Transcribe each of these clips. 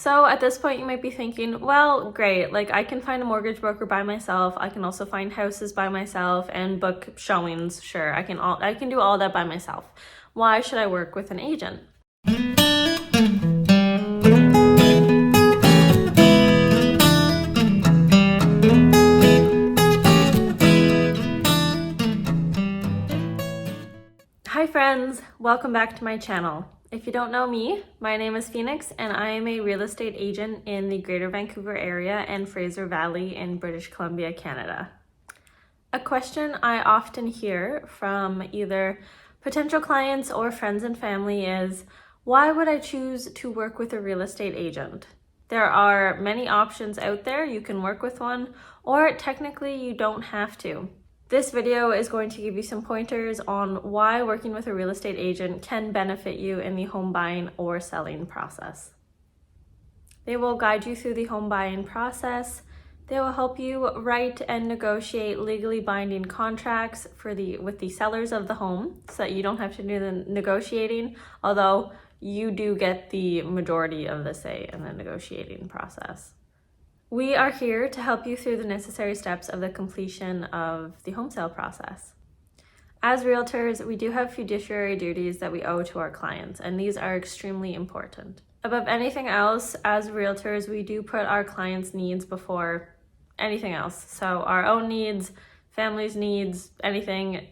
So at this point you might be thinking, well, great, like I can find a mortgage broker by myself. I can also find houses by myself and book showings. Sure, I can do all that by myself. Why should I work with an agent? Hi friends, welcome back to my channel. If you don't know me, my name is Phoenix and I am a real estate agent in the Greater Vancouver area and Fraser Valley in British Columbia, Canada. A question I often hear from either potential clients or friends and family is, why would I choose to work with a real estate agent? There are many options out there. You can work with one, or technically you don't have to. This video is going to give you some pointers on why working with a real estate agent can benefit you in the home buying or selling process. They will guide you through the home buying process. They will help you write and negotiate legally binding contracts with the sellers of the home so that you don't have to do the negotiating, although you do get the majority of the say in the negotiating process. We are here to help you through the necessary steps of the completion of the home sale process. As realtors, we do have fiduciary duties that we owe to our clients, and these are extremely important. Above anything else, as realtors, we do put our clients' needs before anything else. So our own needs, family's needs, anything,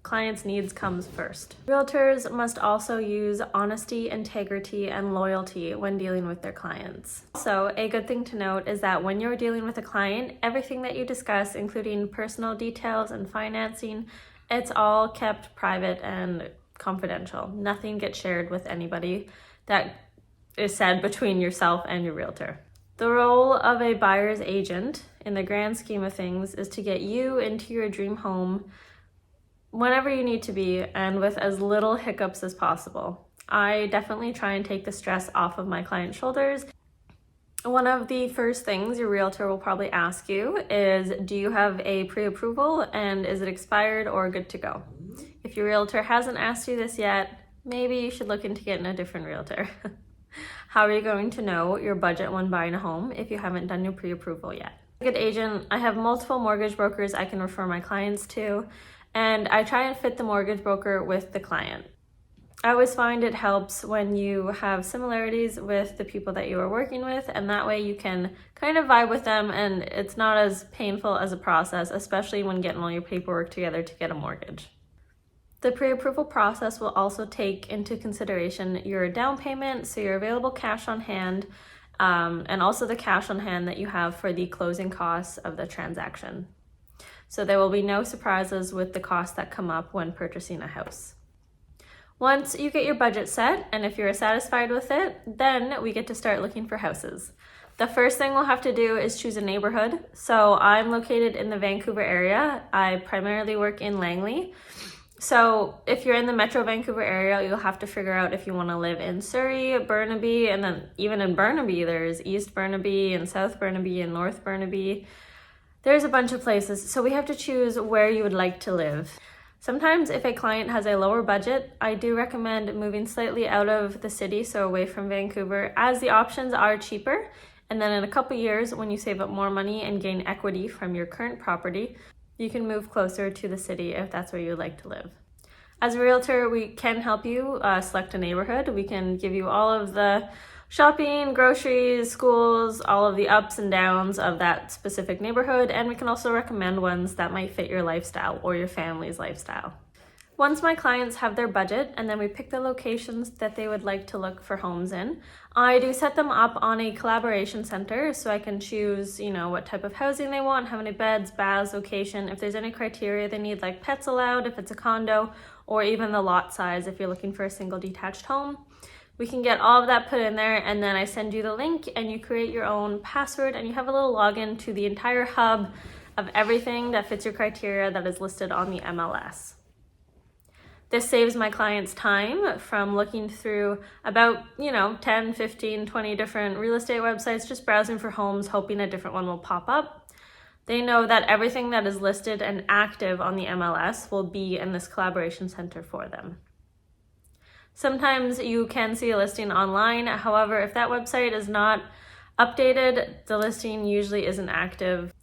clients' needs comes first. Realtors must also use honesty, integrity, and loyalty when dealing with their clients. Also, a good thing to note is that when you're dealing with a client, everything that you discuss, including personal details and financing, it's all kept private and confidential. Nothing gets shared with anybody. That is said between yourself and your realtor. The role of a buyer's agent, in the grand scheme of things, is to get you into your dream home whenever you need to be and with as little hiccups as possible. I definitely try and take the stress off of my client's shoulders. One of the first things your realtor will probably ask you is, do you have a pre-approval and is it expired or good to go? If your realtor hasn't asked you this yet, maybe you should look into getting a different realtor. How are you going to know your budget when buying a home if you haven't done your pre-approval yet? As a good agent, I have multiple mortgage brokers I can refer my clients to, and I try and fit the mortgage broker with the client. I always find it helps when you have similarities with the people that you are working with, and that way you can kind of vibe with them and it's not as painful as a process, especially when getting all your paperwork together to get a mortgage. The pre-approval process will also take into consideration your down payment, so your available cash on hand, and also the cash on hand that you have for the closing costs of the transaction. So there will be no surprises with the costs that come up when purchasing a house. Once you get your budget set, and if you're satisfied with it, then we get to start looking for houses. The first thing we'll have to do is choose a neighborhood. So I'm located in the Vancouver area. I primarily work in Langley. So if you're in the Metro Vancouver area, you'll have to figure out if you want to live in Surrey, Burnaby, and then even in Burnaby, there's East Burnaby and South Burnaby and North Burnaby. There's a bunch of places, so we have to choose where you would like to live. Sometimes if a client has a lower budget, I do recommend moving slightly out of the city, so away from Vancouver, as the options are cheaper. And then in a couple years, when you save up more money and gain equity from your current property, you can move closer to the city if that's where you would like to live. As a realtor, we can help you select a neighborhood. We can give you all of the shopping, groceries, schools, all of the ups and downs of that specific neighborhood, and we can also recommend ones that might fit your lifestyle or your family's lifestyle. Once my clients have their budget and then we pick the locations that they would like to look for homes in, I do set them up on a collaboration center so I can choose, what type of housing they want, how many beds, baths, location, if there's any criteria they need, like pets allowed, if it's a condo, or even the lot size if you're looking for a single detached home. We can get all of that put in there, and then I send you the link and you create your own password and you have a little login to the entire hub of everything that fits your criteria that is listed on the MLS. This saves my clients time from looking through about, 10, 15, 20 different real estate websites, just browsing for homes, hoping a different one will pop up. They know that everything that is listed and active on the MLS will be in this collaboration center for them. Sometimes you can see a listing online. However, if that website is not updated, the listing usually isn't active.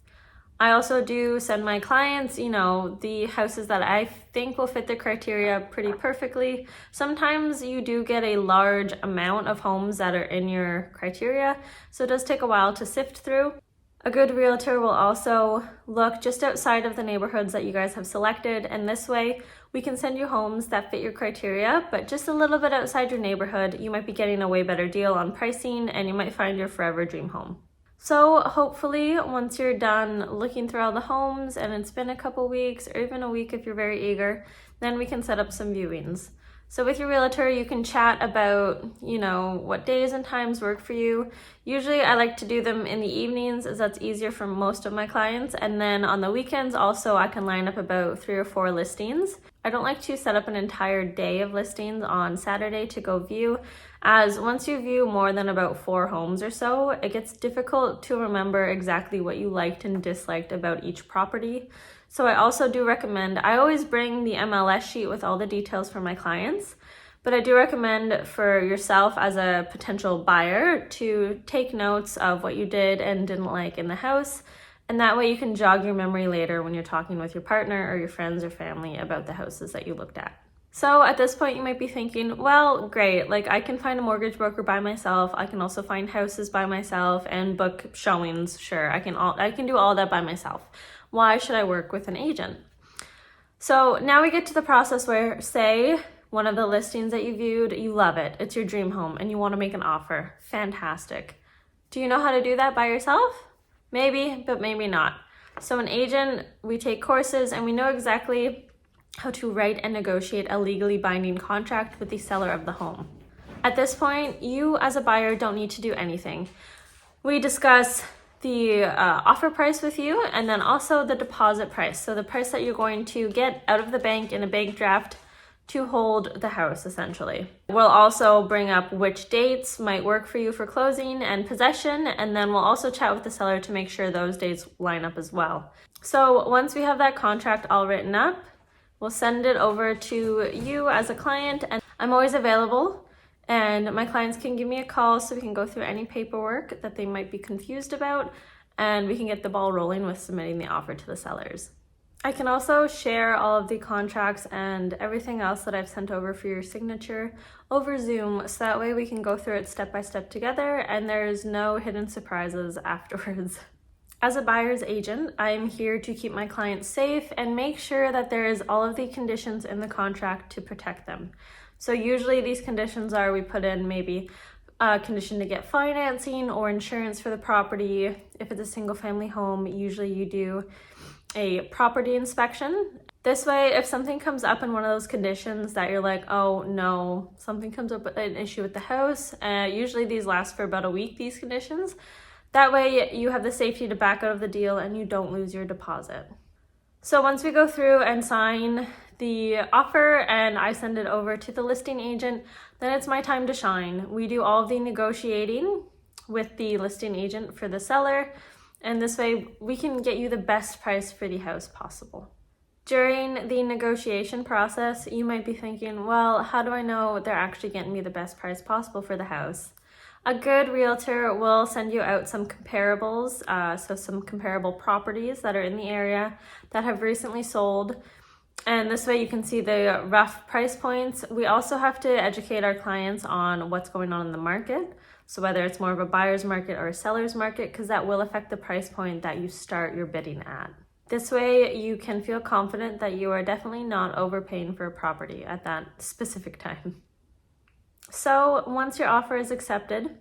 I also do send my clients, the houses that I think will fit the criteria pretty perfectly. Sometimes you do get a large amount of homes that are in your criteria, so it does take a while to sift through. A good realtor will also look just outside of the neighborhoods that you guys have selected, and this way we can send you homes that fit your criteria, but just a little bit outside your neighborhood. You might be getting a way better deal on pricing, and you might find your forever dream home. So hopefully once you're done looking through all the homes and it's been a couple weeks or even a week if you're very eager, then we can set up some viewings. So with your realtor, you can chat about, what days and times work for you. Usually I like to do them in the evenings as that's easier for most of my clients. And then on the weekends also, I can line up about 3 or 4 listings. I don't like to set up an entire day of listings on Saturday to go view, as once you view more than about 4 homes or so, it gets difficult to remember exactly what you liked and disliked about each property. So I also do recommend, I always bring the MLS sheet with all the details for my clients, but I do recommend for yourself as a potential buyer to take notes of what you did and didn't like in the house. And that way you can jog your memory later when you're talking with your partner or your friends or family about the houses that you looked at. So at this point you might be thinking, well, great, I can find a mortgage broker by myself. I can also find houses by myself and book showings. Sure, I can do all that by myself. Why should I work with an agent? So now we get to the process where, say, one of the listings that you viewed, you love it. It's your dream home and you want to make an offer. Fantastic. Do you know how to do that by yourself? Maybe, but maybe not. So an agent, we take courses and we know exactly how to write and negotiate a legally binding contract with the seller of the home. At this point, you as a buyer don't need to do anything. We discuss the offer price with you and then also the deposit price. So the price that you're going to get out of the bank in a bank draft to hold the house, essentially. We'll also bring up which dates might work for you for closing and possession, and then we'll also chat with the seller to make sure those dates line up as well. So once we have that contract all written up, we'll send it over to you as a client, and I'm always available. And my clients can give me a call so we can go through any paperwork that they might be confused about, and we can get the ball rolling with submitting the offer to the sellers. I can also share all of the contracts and everything else that I've sent over for your signature over Zoom, so that way we can go through it step by step together and there's no hidden surprises afterwards. As a buyer's agent, I am here to keep my clients safe and make sure that there is all of the conditions in the contract to protect them. So usually these conditions are, we put in maybe a condition to get financing or insurance for the property. If it's a single family home, usually you do a property inspection. This way, if something comes up in one of those conditions that you're like, oh no, something comes up with an issue with the house, usually these last for about a week, these conditions. That way you have the safety to back out of the deal and you don't lose your deposit. So once we go through and sign the offer and I send it over to the listing agent, then it's my time to shine. We do all of the negotiating with the listing agent for the seller, and this way we can get you the best price for the house possible. During the negotiation process, you might be thinking, well, how do I know they're actually getting me the best price possible for the house? A good realtor will send you out some comparables, so some comparable properties that are in the area that have recently sold. And this way you can see the rough price points. We also have to educate our clients on what's going on in the market. So whether it's more of a buyer's market or a seller's market, because that will affect the price point that you start your bidding at. This way you can feel confident that you are definitely not overpaying for a property at that specific time. So once your offer is accepted,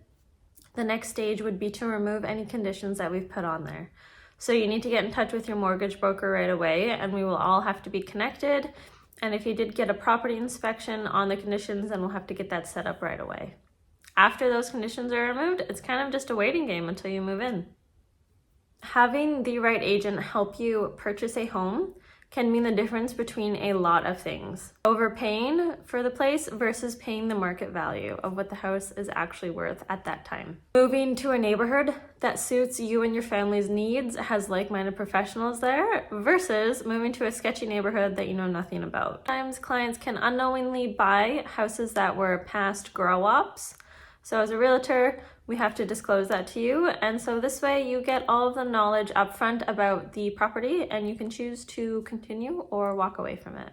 the next stage would be to remove any conditions that we've put on there. So you need to get in touch with your mortgage broker right away, and we will all have to be connected. And if you did get a property inspection on the conditions, then we'll have to get that set up right away. After those conditions are removed, it's kind of just a waiting game until you move in. Having the right agent help you purchase a home can mean the difference between a lot of things. Overpaying for the place versus paying the market value of what the house is actually worth at that time. Moving to a neighborhood that suits you and your family's needs, has like-minded professionals there, versus moving to a sketchy neighborhood that you know nothing about. Sometimes clients can unknowingly buy houses that were past grow-ups. So as a realtor, we have to disclose that to you. And so this way you get all of the knowledge upfront about the property and you can choose to continue or walk away from it.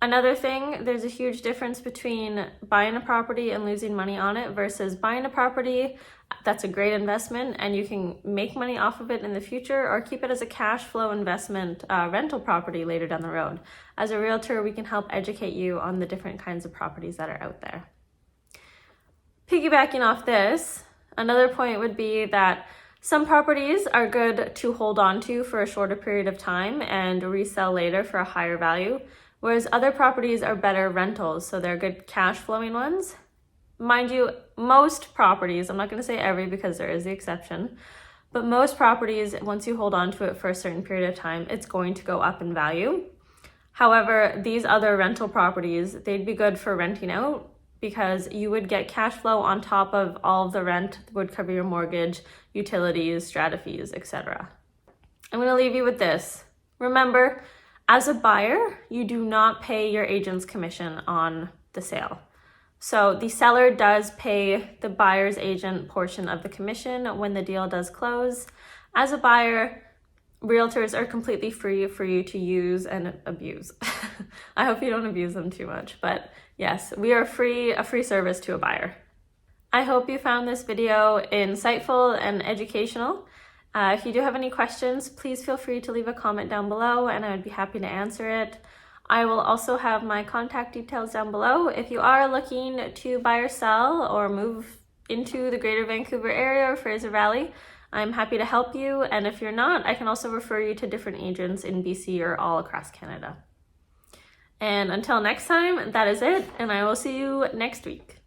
Another thing, there's a huge difference between buying a property and losing money on it versus buying a property that's a great investment and you can make money off of it in the future, or keep it as a cash flow investment rental property later down the road. As a realtor, we can help educate you on the different kinds of properties that are out there. Piggybacking off this, another point would be that some properties are good to hold on to for a shorter period of time and resell later for a higher value, whereas other properties are better rentals, so they're good cash flowing ones. Mind you, most properties, I'm not going to say every because there is the exception, but most properties, once you hold on to it for a certain period of time, it's going to go up in value. However, these other rental properties, they'd be good for renting out, because you would get cash flow on top of all of the rent that would cover your mortgage, utilities, strata fees, etc. I'm going to leave you with this. Remember, as a buyer, you do not pay your agent's commission on the sale. So the seller does pay the buyer's agent portion of the commission when the deal does close. As a buyer, realtors are completely free for you to use and abuse. I hope you don't abuse them too much, but yes, we are a free service to a buyer. I hope you found this video insightful and educational. If you do have any questions, please feel free to leave a comment down below and I would be happy to answer it. I will also have my contact details down below. If you are looking to buy or sell or move into the Greater Vancouver area or Fraser Valley, I'm happy to help you. And if you're not, I can also refer you to different agents in BC or all across Canada. And until next time, that is it, and I will see you next week.